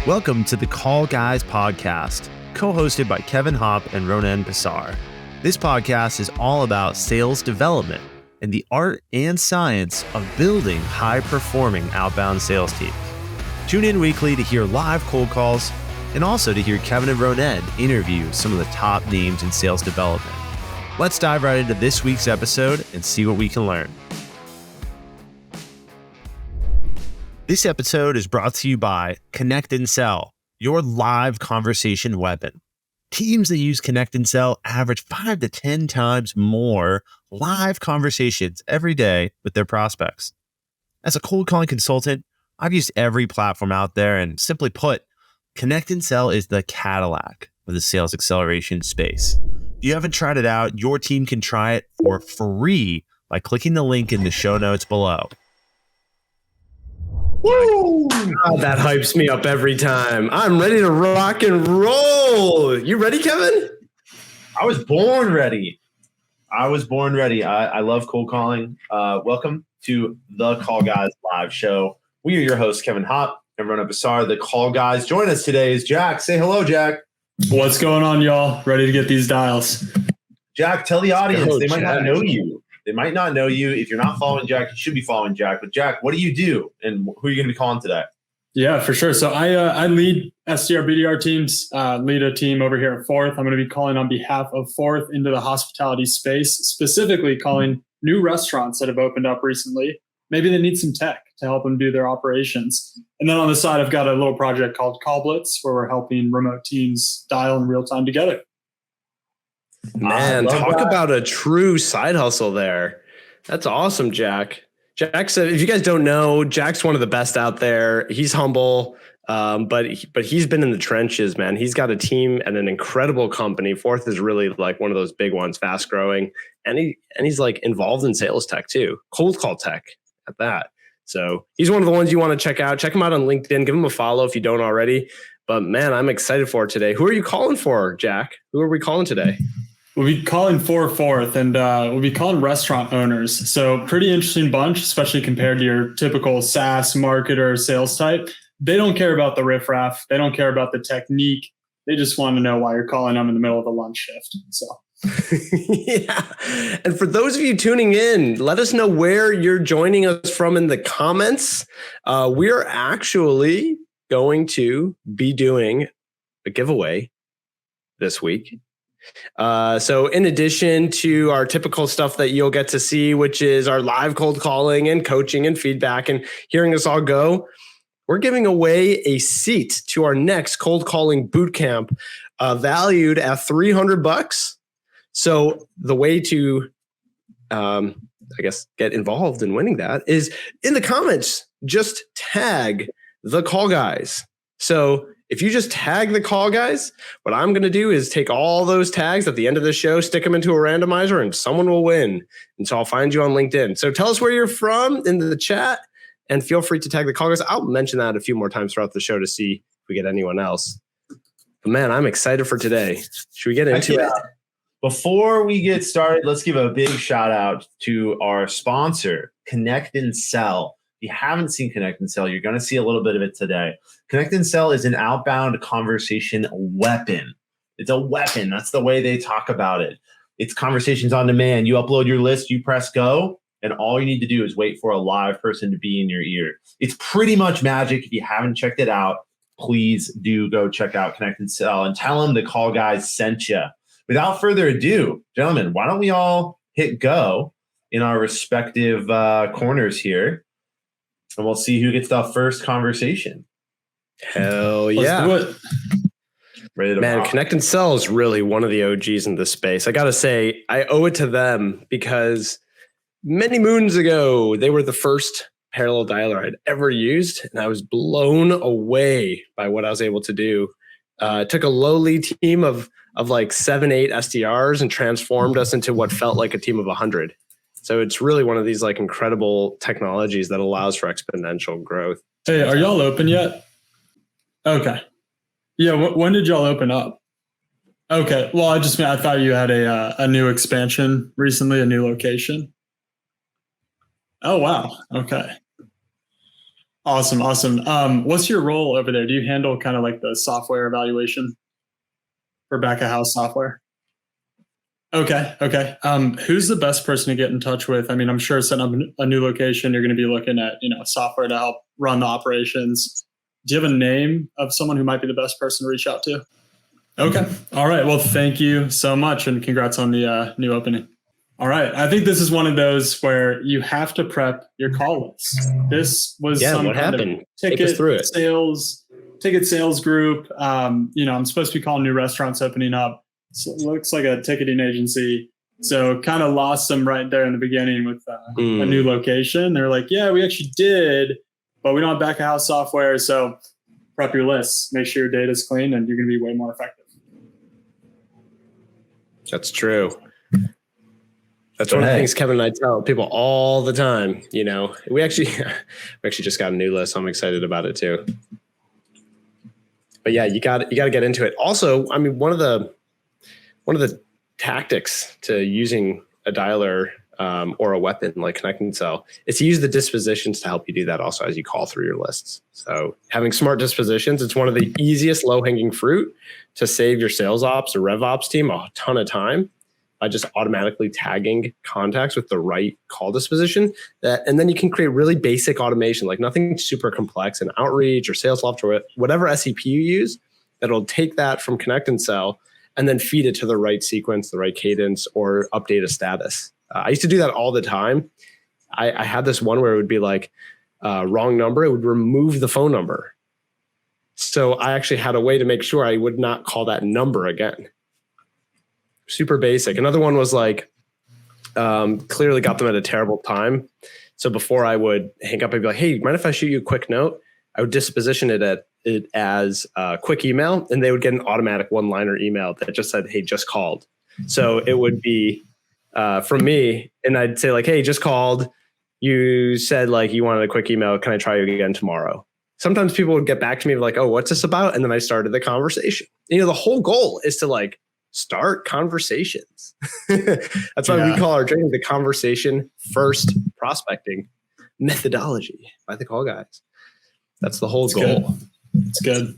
Welcome to the Call Guys podcast, co-hosted by Kevin Hopp and Ronen Passar. This podcast is all about sales development and the art and science of building high-performing outbound sales teams. Tune in weekly to hear live cold calls and also to hear Kevin and Ronen interview some of the top names in sales development. Let's dive right into this week's episode and see what we can learn. This episode is brought to you by Connect and Sell, your live conversation weapon. Teams that use Connect and Sell average 5 to 10 times more live conversations every day with their prospects. As a cold calling consultant, I've used every platform out there, and simply put, Connect and Sell is the Cadillac of the sales acceleration space. If you haven't tried it out, your team can try it for free by clicking the link in the show notes below. Woo! God, that hypes me up every time. I'm ready to rock and roll. You ready, Kevin? I was born ready. I love cold calling. Welcome to the Call Guys live show. We are your hosts, Kevin Hopp and Ronen Passar, the Call Guys. Join us today is Jack. Say hello, Jack. What's going on, y'all? Ready to get these dials. Jack, tell the audience. They might Jack. not know you. They might not know you. If you're not following Jack, you should be following Jack. But Jack, what do you do? And who are you going to be calling today? Yeah, for sure. So I lead SDR, BDR teams, lead a team over here at Fourth. I'm going to be calling on behalf of Fourth into the hospitality space, specifically calling new restaurants that have opened up recently. Maybe they need some tech to help them do their operations. And then on the side, I've got a little project called Call Blitz, where we're helping remote teams dial in real time together. Man, talk about a true side hustle there. That's awesome, Jack. Jack said, if you guys don't know, Jack's one of the best out there. He's humble, but he's been in the trenches, man. He's got a team and an incredible company. Fourth is really like one of those big ones, fast growing, and he's like involved in sales tech too, cold call tech at that. So he's one of the ones you want to check out. Check him out on LinkedIn. Give him a follow if you don't already. But man, I'm excited for it today. Who are you calling for, Jack? Who are we calling today? We'll be calling for Fourth, and we'll be calling restaurant owners. So pretty interesting bunch, especially compared to your typical SaaS marketer sales type. They don't care about the riffraff. They don't care about the technique. They just want to know why you're calling them in the middle of the lunch shift. So. Yeah. And for those of you tuning in, let us know where you're joining us from in the comments. We're actually going to be doing a giveaway this week. So in addition to our typical stuff that you'll get to see, which is our live cold calling and coaching and feedback and hearing us all go, we're giving away a seat to our next cold calling boot camp, valued at $300. So the way to, get involved in winning that is in the comments, just tag the Call Guys. So if you just tag the Call Guys, what I'm going to do is take all those tags at the end of the show, stick them into a randomizer, and someone will win. And so I'll find you on LinkedIn. So tell us where you're from in the chat, and feel free to tag the Call Guys. I'll mention that a few more times throughout the show to see if we get anyone else. But man, I'm excited for today. Should we get into it? Before we get started, let's give a big shout out to our sponsor, Connect and Sell. If you haven't seen Connect and Sell, you're going to see a little bit of it today. Connect and Sell is an outbound conversation weapon. It's a weapon. That's the way they talk about it. It's conversations on demand. You upload your list, you press go, and all you need to do is wait for a live person to be in your ear. It's pretty much magic. If you haven't checked it out, please do go check out Connect and Sell and tell them the Call Guys sent you. Without further ado, gentlemen, why don't we all hit go in our respective corners here, and we'll see who gets the first conversation. Hell yeah. Let's do it. Ready to Man, rock. Connect and Sell is really one of the OGs in this space. I got to say, I owe it to them because many moons ago, they were the first parallel dialer I'd ever used, and I was blown away by what I was able to do. Took a lowly team of like 7-8 SDRs and transformed us into what felt like a team of 100. So it's really one of these like incredible technologies that allows for exponential growth. Hey, are y'all open yet? Okay. Yeah. When did y'all open up? Okay. Well, I thought you had a new expansion recently, a new location. Oh, wow. Okay. Awesome. What's your role over there? Do you handle kind of like the software evaluation for back of house software? Okay. Who's the best person to get in touch with? I mean, I'm sure setting up a new location, you're going to be looking at, software to help run the operations. Do you have a name of someone who might be the best person to reach out to? Okay. All right. Well, thank you so much, and congrats on the new opening. All right. I think this is one of those where you have to prep your call list. This was some what kind happened? of ticket sales group. I'm supposed to be calling new restaurants opening up. So it looks like a ticketing agency. So kind of lost them right there in the beginning with a new location. They're like, yeah, we actually did, but we don't have back of house software. So prep your lists, make sure your data is clean, and you're going to be way more effective. That's true. That's one of the things Kevin and I tell people all the time. We actually just got a new list. So I'm excited about it too. But yeah, you got to get into it. Also, I mean, one of the tactics to using a dialer or a weapon like Connect and Sell is to use the dispositions to help you do that also as you call through your lists. So having smart dispositions, it's one of the easiest low-hanging fruit to save your sales ops or rev ops team a ton of time by just automatically tagging contacts with the right call disposition. And then you can create really basic automation, like nothing super complex in Outreach or SalesLoft or whatever SEP you use, that'll take that from Connect and Sell and then feed it to the right sequence, the right cadence, or update a status. I used to do that all the time. I had this one where it would be like wrong number. It would remove the phone number. So I actually had a way to make sure I would not call that number again. Super basic. Another one was like, clearly got them at a terrible time. So before I would hang up, I'd be like, hey, mind if I shoot you a quick note? I would disposition it as a quick email, and they would get an automatic one-liner email that just said, hey, just called. So it would be from me, and I'd say like, hey, just called. You said like you wanted a quick email. Can I try you again tomorrow? Sometimes people would get back to me like, oh, what's this about? And then I started the conversation. The whole goal is to like start conversations. That's why we call our training the conversation first prospecting methodology by the call guys. That's the whole goal. It's good.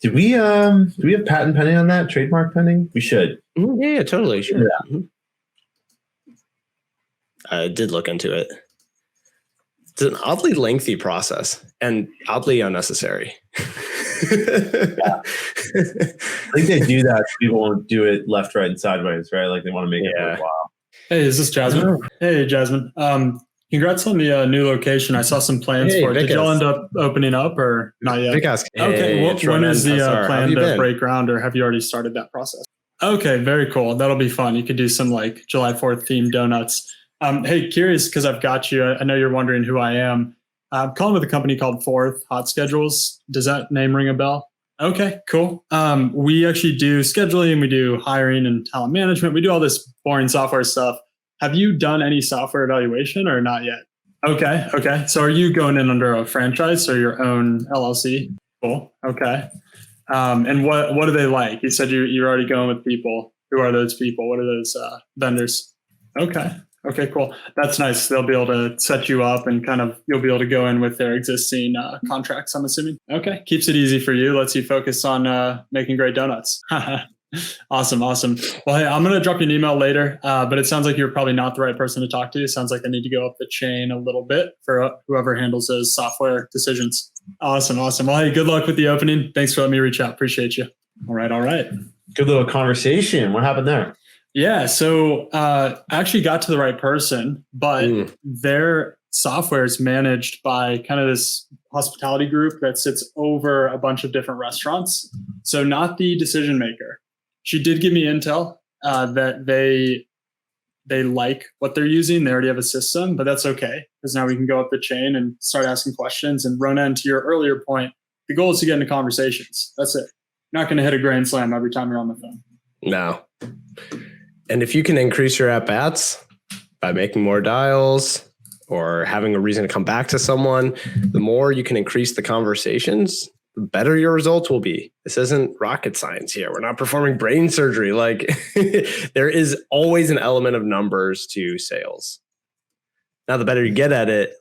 Do we have patent pending on that? Trademark pending? We should. Yeah, totally. Sure. Yeah. Mm-hmm. I did look into it. It's an oddly lengthy process and oddly unnecessary. I think they do that so people won't do it left, right, and sideways, right? Like they want to make it worthwhile. Hey, is this Jasmine? Hey, Jasmine. Congrats on the new location. I saw some plans for it. Did y'all end up opening up or not yet? Okay. When is the plan to break ground, or have you already started that process? Okay, very cool. That'll be fun. You could do some like July 4th themed donuts. Hey, curious because I've got you. I know you're wondering who I am. I'm calling with a company called Fourth Hot Schedules. Does that name ring a bell? Okay, cool. We actually do scheduling, we do hiring and talent management. We do all this boring software stuff. Have you done any software evaluation or not yet? Okay. So are you going in under a franchise or your own LLC? Cool. Okay. And what do they like? You said you're already going with people. Who are those people? What are those vendors? Okay, cool. That's nice. They'll be able to set you up and you'll be able to go in with their existing contracts, I'm assuming. Okay. Keeps it easy for you. Lets you focus on making great donuts. Awesome. Well, hey, I'm going to drop you an email later, but it sounds like you're probably not the right person to talk to. It sounds like I need to go up the chain a little bit for whoever handles those software decisions. Awesome. Well, hey, good luck with the opening. Thanks for letting me reach out. Appreciate you. All right. Good little conversation. What happened there? Yeah. So I actually got to the right person, but their software is managed by kind of this hospitality group that sits over a bunch of different restaurants. So not the decision maker. She did give me intel that they like what they're using. They already have a system, but that's okay because now we can go up the chain and start asking questions. And Ronan, to your earlier point, the goal is to get into conversations. That's it. You're not going to hit a grand slam every time you're on the phone. No. And if you can increase your at-bats by making more dials or having a reason to come back to someone, the more you can increase the conversations, the better your results will be. This isn't rocket science here. We're not performing brain surgery. Like there is always an element of numbers to sales. Now, the better you get at it,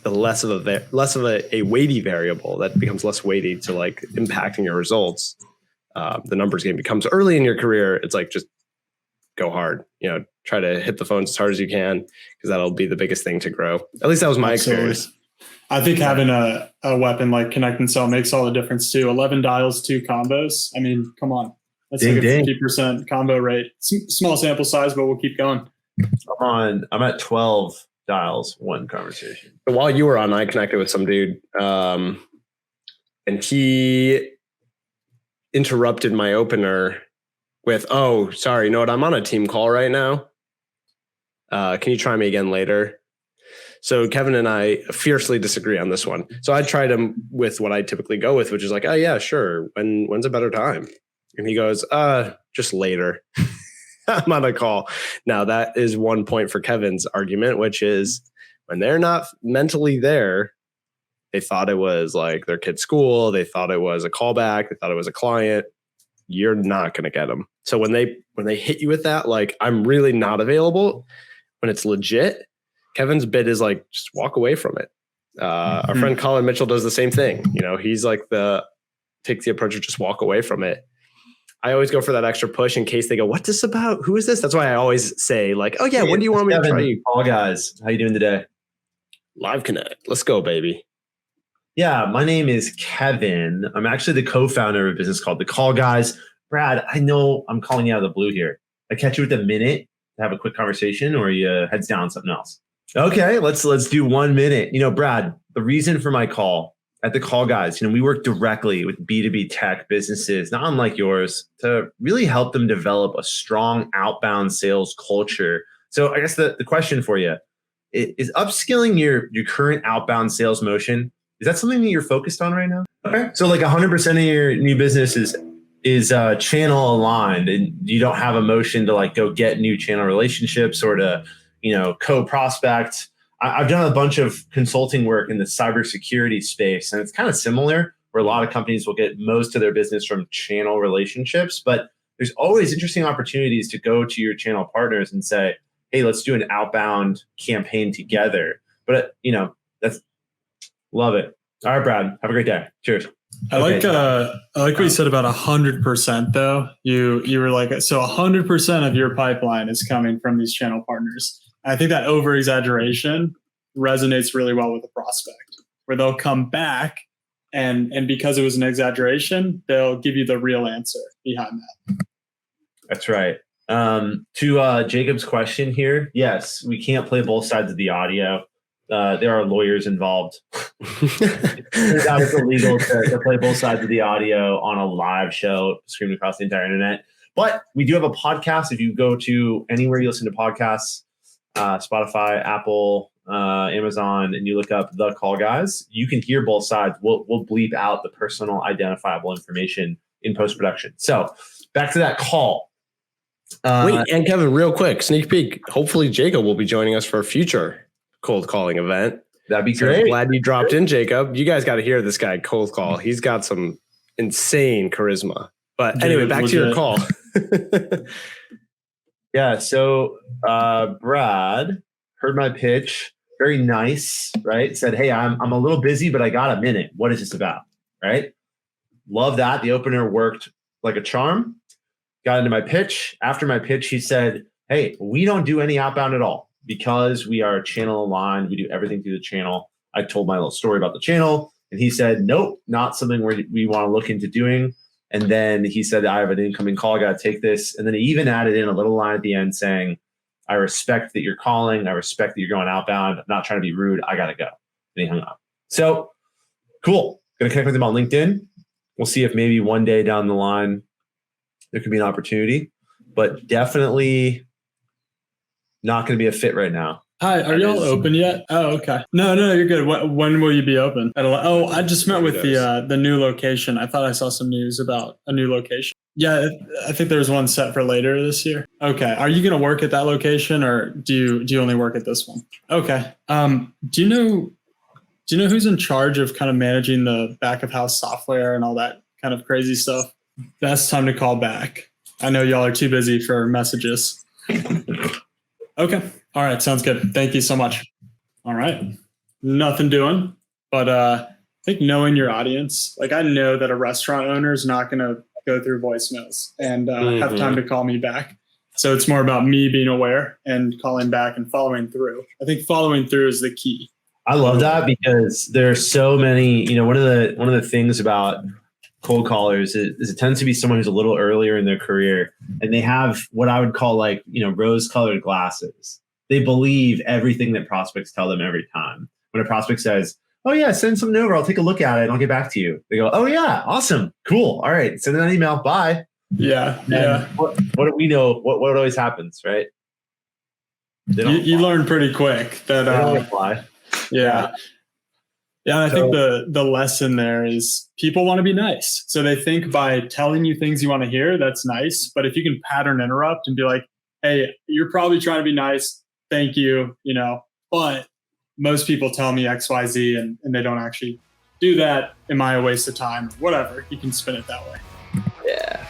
the less of a weighty variable that becomes less weighty to like impacting your results. The numbers game becomes early in your career. It's like, just go hard, try to hit the phones as hard as you can, because that'll be the biggest thing to grow. At least that was my experience. I think having a weapon like Connect and Sell makes all the difference too. 11 dials, 2 combos. I mean, come on. That's like a 50% combo rate. Small sample size, but we'll keep going. I'm at 12 dials, 1 conversation. While you were on, I connected with some dude, and he interrupted my opener with, "Oh, sorry, you know what? I'm on a team call right now. Can you try me again later?" So Kevin and I fiercely disagree on this one. So I tried him with what I typically go with, which is like, "Oh yeah, sure. When's a better time?" And he goes, "Just later." I'm on a call. Now that is 1 point for Kevin's argument, which is when they're not mentally there, they thought it was like their kid's school. They thought it was a callback. They thought it was a client. You're not going to get them. So when they hit you with that, like, I'm really not available, when it's legit, Kevin's bid is like, just walk away from it. Our friend Colin Mitchell does the same thing. He's like takes the approach of just walk away from it. I always go for that extra push in case they go, "What's this about? Who is this?" That's why I always say like, "Oh yeah, when do you want me to try you?" All guys, how you doing today? Live Connect. Let's go, baby. Yeah, my name is Kevin. I'm actually the co-founder of a business called The Call Guys. Brad, I know I'm calling you out of the blue here. I catch you with a minute to have a quick conversation, or you heads down something else? Okay, let's do 1 minute. Brad, the reason for my call at The Call Guys, we work directly with B2B tech businesses, not unlike yours, to really help them develop a strong outbound sales culture. So I guess the question for you is upskilling your current outbound sales motion. Is that something that you're focused on right now? Okay. So like 100% of your new business is channel aligned, and you don't have a motion to like go get new channel relationships or to, co-prospect. I've done a bunch of consulting work in the cybersecurity space, and it's kind of similar, where a lot of companies will get most of their business from channel relationships, but there's always interesting opportunities to go to your channel partners and say, "Hey, let's do an outbound campaign together." But love it. All right, Brad, have a great day. Cheers. I like what you said about 100% though. You were like, so 100% of your pipeline is coming from these channel partners. I think that over exaggeration resonates really well with the prospect, where they'll come back and because it was an exaggeration, they'll give you the real answer behind that. That's right. To Jacob's question here, yes, we can't play both sides of the audio. There are lawyers involved. Turns out it's illegal to play both sides of the audio on a live show streamed across the entire internet. But we do have a podcast. If you go to anywhere you listen to podcasts, Spotify, Apple, Amazon, and you look up The Call Guys, you can hear both sides. We'll bleep out the personal identifiable information in post-production. So back to that call. Wait, and Kevin, real quick, sneak peek. Hopefully Jacob will be joining us for a future cold calling event. That'd be great. I'm glad you dropped in, Jacob. You guys got to hear this guy cold call. He's got some insane charisma. But anyway, back to your call. Yeah. So Brad heard my pitch. Very nice, right? Said, "Hey, I'm a little busy, but I got a minute. What is this about?" Right? Love that. The opener worked like a charm. Got into my pitch. After my pitch, he said, "Hey, we don't do any outbound at all because we are channel aligned. We do everything through the channel." I told my little story about the channel, and he said, "Nope, not something we want to look into doing." And then he said, "I have an incoming call. I got to take this." And then he even added in a little line at the end saying, "I respect that you're calling. I respect that you're going outbound. I'm not trying to be rude. I got to go." And he hung up. So cool. Going to connect with him on LinkedIn. We'll see if maybe one day down the line there could be an opportunity, but definitely not going to be a fit right now. Hi, are y'all open yet? Oh, okay. No, you're good. When will you be open? I just met with the new location. I thought I saw some news about a new location. Yeah, I think there's one set for later this year. Okay. Are you going to work at that location, or do you only work at this one? Okay. Do you know who's in charge of kind of managing the back of house software and all that kind of crazy stuff? Best time to call back. I know y'all are too busy for messages. Okay. All right. Sounds good. Thank you so much. All right. nothing doing. But I think knowing your audience, like I know that a restaurant owner is not going to go through voicemails and have time to call me back. So it's more about me being aware and calling back and following through. I think following through is the key. I love that because there are so many, one of the things about cold callers is it tends to be someone who's a little earlier in their career and they have what I would call like, rose colored glasses. They believe everything that prospects tell them every time. When a prospect says, "Oh yeah, send something over, I'll take a look at it and I'll get back to you," they go, "Oh yeah, awesome, cool, all right, send an email, bye." Yeah. What do we know? What always happens, right? You learn pretty quick that they don't apply. Yeah. I think the lesson there is people want to be nice. So they think by telling you things you want to hear, that's nice. But if you can pattern interrupt and be like, "Hey, you're probably trying to be nice. Thank you." But most people tell me X, Y, Z and they don't actually do that. Am I a waste of time? Whatever. You can spin it that way. Yeah.